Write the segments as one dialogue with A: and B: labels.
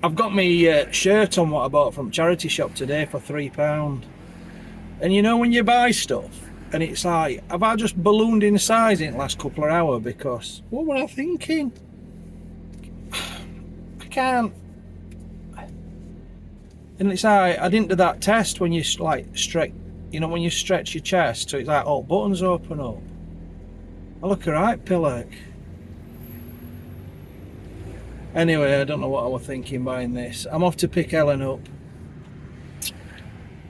A: I've got my shirt on what I bought from charity shop today for £3. And you know when you buy stuff and it's like, have I just ballooned in size in the last couple of hours? Because what were I thinking? I can't. And it's like, I didn't do that test when you like stretch, you know, when you stretch your chest, so it's like all buttons open up. I look alright, pillock. Anyway, I don't know what I was thinking buying this. I'm off to pick Ellen up.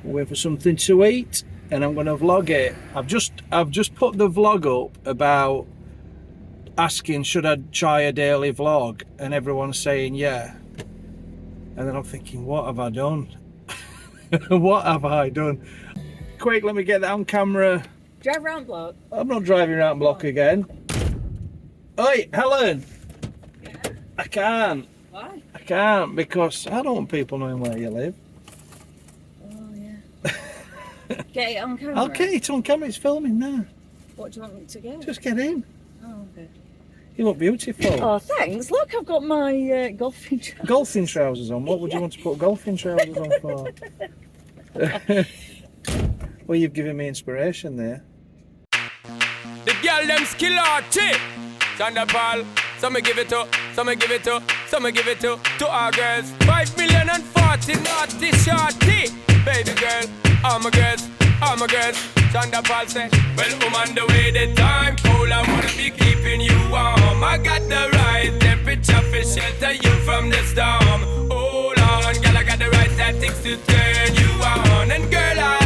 A: Wait for something to eat, and I'm going to vlog it. I've just put the vlog up about asking should I try a daily vlog, and everyone's saying yeah. And then I'm thinking, what have I done? What have I done? Quick, let me get that on camera.
B: Drive around block.
A: I'm not driving around block again. Oi, Helen!
B: Yeah.
A: I can't.
B: Why?
A: I can't because I don't want people knowing where you live.
B: Oh yeah. Get it on camera.
A: I'll get it on camera, it's filming now.
B: What do you want me to get?
A: Just get in.
B: Oh, okay.
A: You look beautiful.
B: Oh, thanks. Look, I've got my golfing trousers.
A: Golfing trousers on? What would you want to put golfing trousers on for? Well, you've given me inspiration there.
C: The girl them skill arty. Thunderball. Some give it to, some give it to, some give it to our girls. 5,040,000 naughty shorty. Baby girl, all my girls, all my girls. Thunderball say, well, I'm on the way, the time cold. I wanna be keeping you warm. I got the right temperature for shelter you from the storm. Hold on, girl, I got the right tactics to turn you on. And girl, I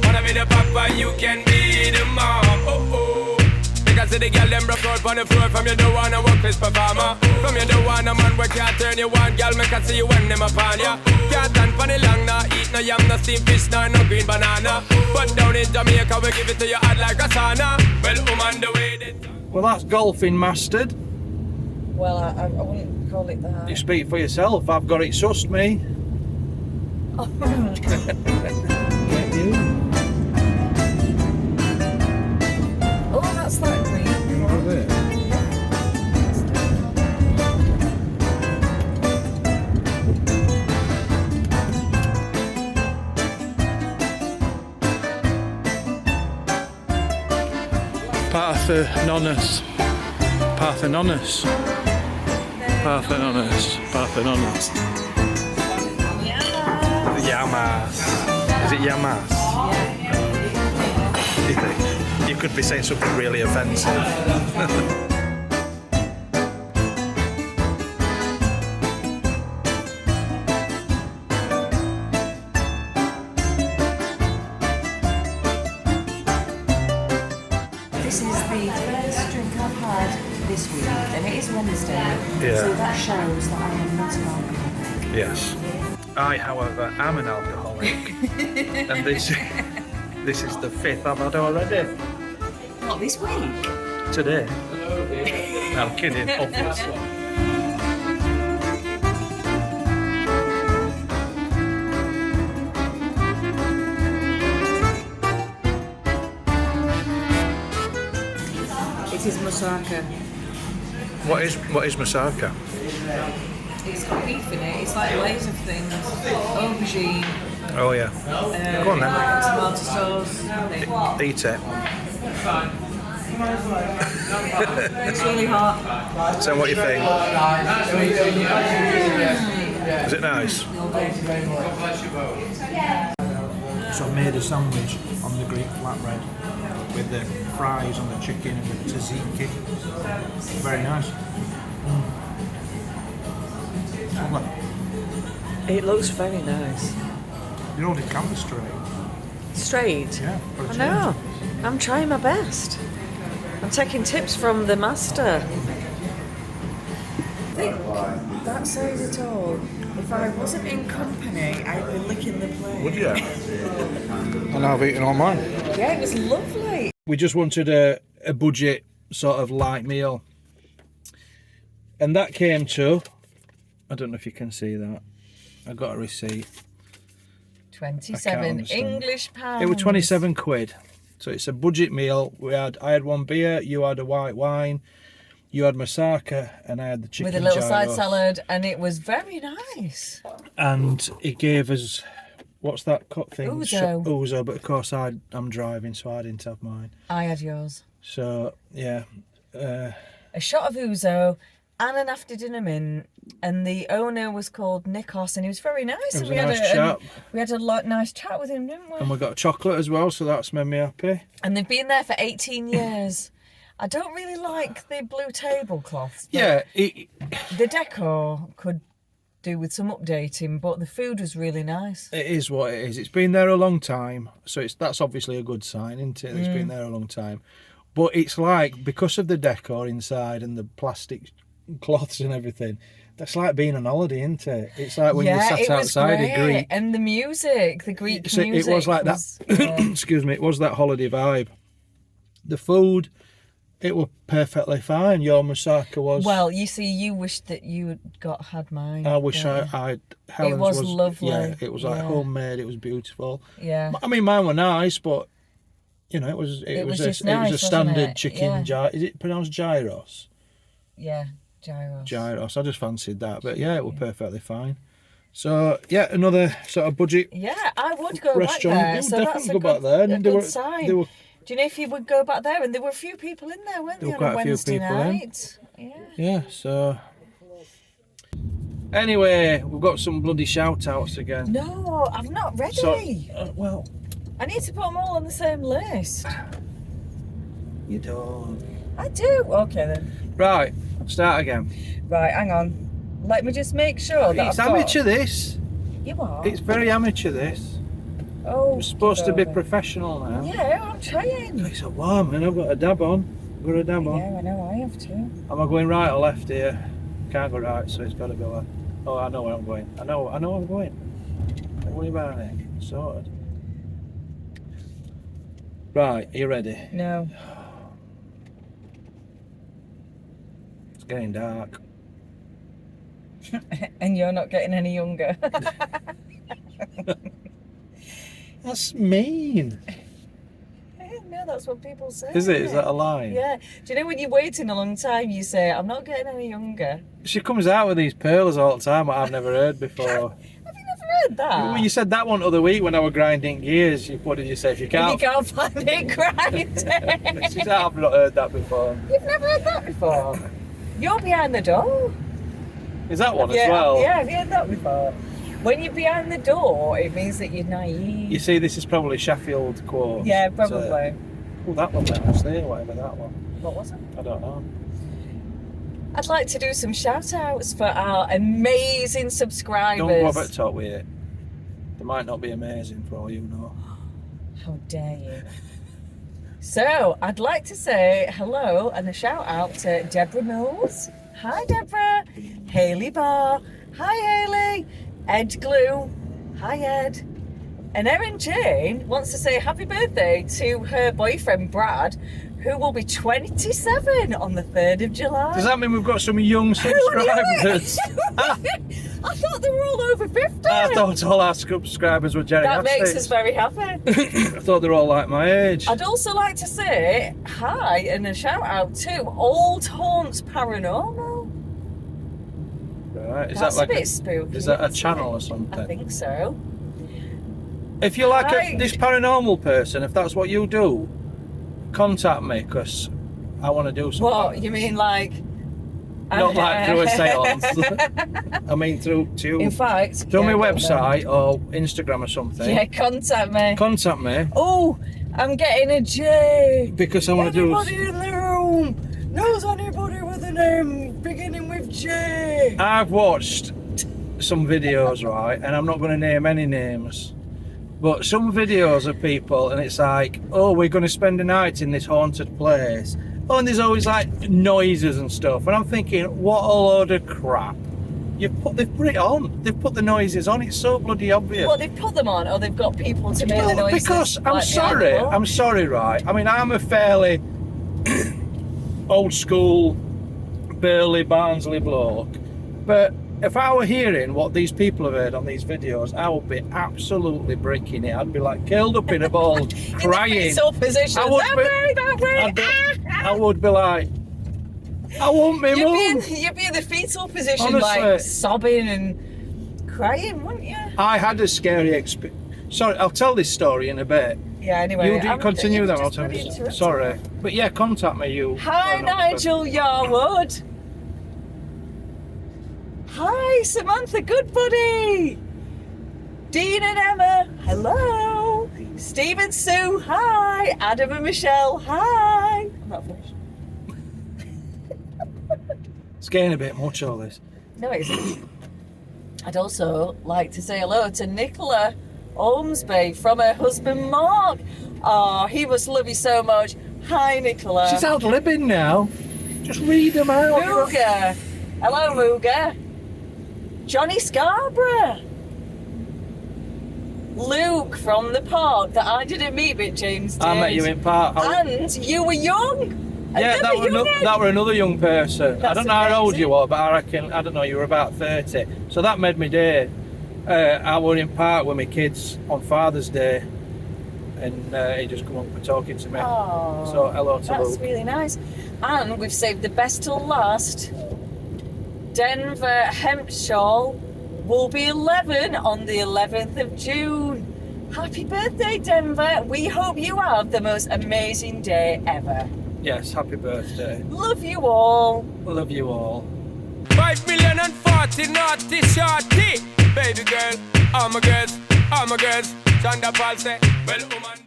C: wanna be the papa, you can be the mom. Oh, oh. Because the girl them broke out on the floor. From you don't wanna work this performer. From you don't wanna man where can't turn you on. Girl, make I see you when them upon ya. Can't stand for the long, nah eat no yam, no steamed fish, no green banana. But down in Jamaica we give it to you hot like a sauna. Well, on the way.
A: Well, that's golfing mastered.
B: Well, I wouldn't call it that.
A: You speak for yourself. I've got it sussed, me. Get you.
B: Oh, that's that green.
A: What is it? Parthenonas. Parthenonas. Parthenonas. Parthenonas. Yamas. Is it Yamas? You could be saying something really offensive.
B: This is the first drink I've had this week, and it is Wednesday.
A: Yeah.
B: So that shows that I am not an alcoholic.
A: Yes. I, however, am an alcoholic. And this is the 5th I've had already.
B: What, this week?
A: Today. No, I'm kidding, obviously.
B: It is moussaka.
A: What is moussaka?
B: It's got beef in it. It's like layers of things. Aubergine.
A: Oh yeah. Go on then.
B: Tomato sauce.
A: Eat it.
B: It's really hot.
A: So what do you think? Is it nice? So I made a sandwich on the Greek flatbread with the fries on the chicken and the tzatziki. Very nice.
B: It looks very nice.
A: You know, the camera straight.
B: Straight?
A: Yeah, for a
B: I
A: change.
B: know. I'm trying my best. I'm taking tips from the master. I think that says it all. If I wasn't in company, I'd be licking the plate.
A: Would you? And I've eaten all mine.
B: Yeah, it was lovely.
A: We just wanted a budget sort of light meal. And that came to, I don't know if you can see that. I got a receipt.
B: 27 English pounds.
A: It was 27 quid. So it's a budget meal. I had one beer, you had a white wine. You had moussaka and I had the chicken
B: with a little side
A: gyros.
B: salad, and it was very nice.
A: And he gave us, what's that cut thing?
B: Ouzo.
A: Ouzo, but of course I'm driving, so I didn't have mine.
B: I had yours.
A: So, yeah.
B: A shot of ouzo and an after dinner mint, and the owner was called Nikos, and he was very nice.
A: It was
B: and
A: a nice chat.
B: We had a nice chat with him, didn't we?
A: And we got chocolate as well, so that's made me happy.
B: And they've been there for 18 years. I don't really like the blue tablecloths.
A: Yeah,
B: The decor could do with some updating, but the food was really nice.
A: it is what it is. It's been there a long time, so that's obviously a good sign, isn't it? It's been there a long time. But it's like, because of the decor inside and the plastic cloths and everything, that's like being on holiday, isn't it? It's like when you sat outside a Greek.
B: And the music, the Greek music.
A: It was like that. Excuse me, it was that holiday vibe. The food, it was perfectly fine. Your moussaka was.
B: Well, you see, you wished that you had mine.
A: I wish I'd. Helen's
B: It was lovely.
A: Yeah, it was like homemade. It was beautiful.
B: Yeah.
A: I mean, mine were nice, but you know, it was
B: just nice,
A: a standard
B: wasn't it?
A: chicken gyros. Is it pronounced gyros?
B: Yeah, gyros.
A: Gyros. I just fancied that, but yeah, it was perfectly fine. So yeah, another sort of budget.
B: Yeah, I would go
A: restaurant.
B: back there.
A: You
B: So
A: would
B: that's
A: definitely
B: a
A: go
B: good,
A: back there.
B: a good sign.
A: They were,
B: Do you know if you would go back there? And there were a few people in there, weren't
A: There
B: there,
A: were
B: on a
A: quite a few
B: Wednesday
A: people in.
B: night? Yeah.
A: yeah. So anyway, we've got some bloody shout outs again.
B: No, I'm not ready.
A: So, well,
B: I need to put them all on the same list.
A: you don't.
B: I do. Okay then.
A: Right, start again.
B: Right, hang on. Let me just make sure that
A: It's
B: I've got...
A: amateur. This.
B: You are?
A: It's very amateur. This.
B: Oh,
A: We're supposed to be
B: over.
A: professional now.
B: Yeah, I'm trying.
A: It's so warm, and I've got a dab on. I've got a dab on.
B: Yeah, I know, I have too.
A: Am I going right or left here? Can't go right, so it's got to be left. Oh, I know where I'm going. I know where I'm going. Don't worry about it. Sorted. Right, are you ready?
B: No.
A: It's getting dark.
B: And you're not getting any younger.
A: That's mean.
B: No, that's what people say.
A: Is it?
B: isn't
A: Is that a line?
B: Yeah. Do you know when you're waiting a long time, you say, I'm not getting any younger?
A: She comes out with these pearls all the time that I've never heard before.
B: Have you never heard that?
A: Well, you said that one other week when I was grinding gears. What did you say? If you
B: If
A: can't.
B: you can't find it, grind.
A: She said, I've not heard that before.
B: You've never heard that before? You're behind the door.
A: Is that one
B: Yeah,
A: as well?
B: yeah, have you heard that before? When you're behind the door, it means that you're naive.
A: You see, this is probably Sheffield quote.
B: Yeah, probably.
A: Oh, that one there, actually, whatever that one.
B: What was it?
A: I don't know.
B: I'd like to do some shout outs for our amazing subscribers.
A: Don't go over the top with it. They might not be amazing for all you know.
B: How dare you? So, I'd like to say hello and a shout out to Deborah Mills. Hi, Deborah. Hayley Barr. Hi, Hayley. Ed Glue. Hi, Ed. And Erin Jane wants to say happy birthday to her boyfriend, Brad, who will be 27 on the 3rd of July.
A: Does that mean we've got some young subscribers?
B: I thought they were all over 50.
A: I thought all our subscribers were
B: That
A: geriatrics.
B: makes us very happy.
A: I thought they were all like my age.
B: I'd also like to say hi and a shout out to Old Haunts Paranormal.
A: Right. Is
B: That's
A: that like
B: a bit spooky.
A: Is that a
B: isn't
A: channel or
B: it?
A: something?
B: I think so.
A: If you're like
B: Hi.
A: this paranormal person, if that's what you do, contact me because I want to do something.
B: What, you mean like...
A: Not like through a seance. I mean through
B: In fact...
A: through my
B: yeah,
A: website or Instagram or something.
B: Yeah, contact me.
A: Contact me
B: Oh, I'm getting a J.
A: because I want to do.
B: Anybody in the room knows anybody with a name beginning with J?
A: I've watched some videos, right, and I'm not going to name any names, but some videos of people, and it's like, oh, we're going to spend a night in this haunted place. Oh, and there's always like noises and stuff, and I'm thinking, what a load of crap. They've put it on. They've put the noises on. It's so bloody obvious.
B: Well, they've put them on, or they've got people to make the
A: Well,
B: noises.
A: because
B: like behind the wall.
A: I'm sorry, right? I mean, I'm a fairly old school, burly Barnsley bloke, but if I were hearing what these people have heard on these videos, I would be absolutely breaking it. I'd be like curled up in a ball, crying.
B: In the fetal position.
A: I would
B: That
A: be-
B: way, that way.
A: I would be like, I want me mum.
B: You'd be in the fetal position,
A: Honestly.
B: like sobbing and crying, wouldn't you?
A: I had a scary experience. Sorry, I'll tell this story in a bit.
B: Yeah, anyway.
A: You do continue then, I'll
B: just
A: tell
B: really
A: you.
B: interrupted.
A: Sorry. But yeah, contact me, you.
B: Hi, Nigel Yarwood. Hi, Samantha Goodbuddy. Dean and Emma, hello. Steve and Sue, hi. Adam and Michelle, hi. I'm not finished.
A: It's getting a bit much, all this.
B: No, it isn't. I'd also like to say hello to Nicola Ormsby from her husband Mark. Oh, he must love you so much. Hi, Nicola.
A: She's out living now. Just read them out.
B: Ruger. Hello, Ruger. Johnny Scarborough. Luke from the park that I didn't meet, but James did.
A: I met you in part.
B: And you were young.
A: Yeah, that were another young person. I
B: That's
A: don't know how old
B: amazing.
A: you were, but I reckon, I don't know, you were about 30. So that made me day. I were in park with my kids on Father's Day, and he just come up and talking to me.
B: Oh,
A: So hello to
B: that's
A: Luke.
B: really nice. And we've saved the best till last. Denver Hempshaw will be 11 on the 11th of June. Happy birthday, Denver. We hope you have the most amazing day ever.
A: Yes, happy birthday.
B: Love you all.
A: Love you all.
C: 5 million and 40 naughty shorty. Baby girl, all my girls, Shonda Paul say, well, woman,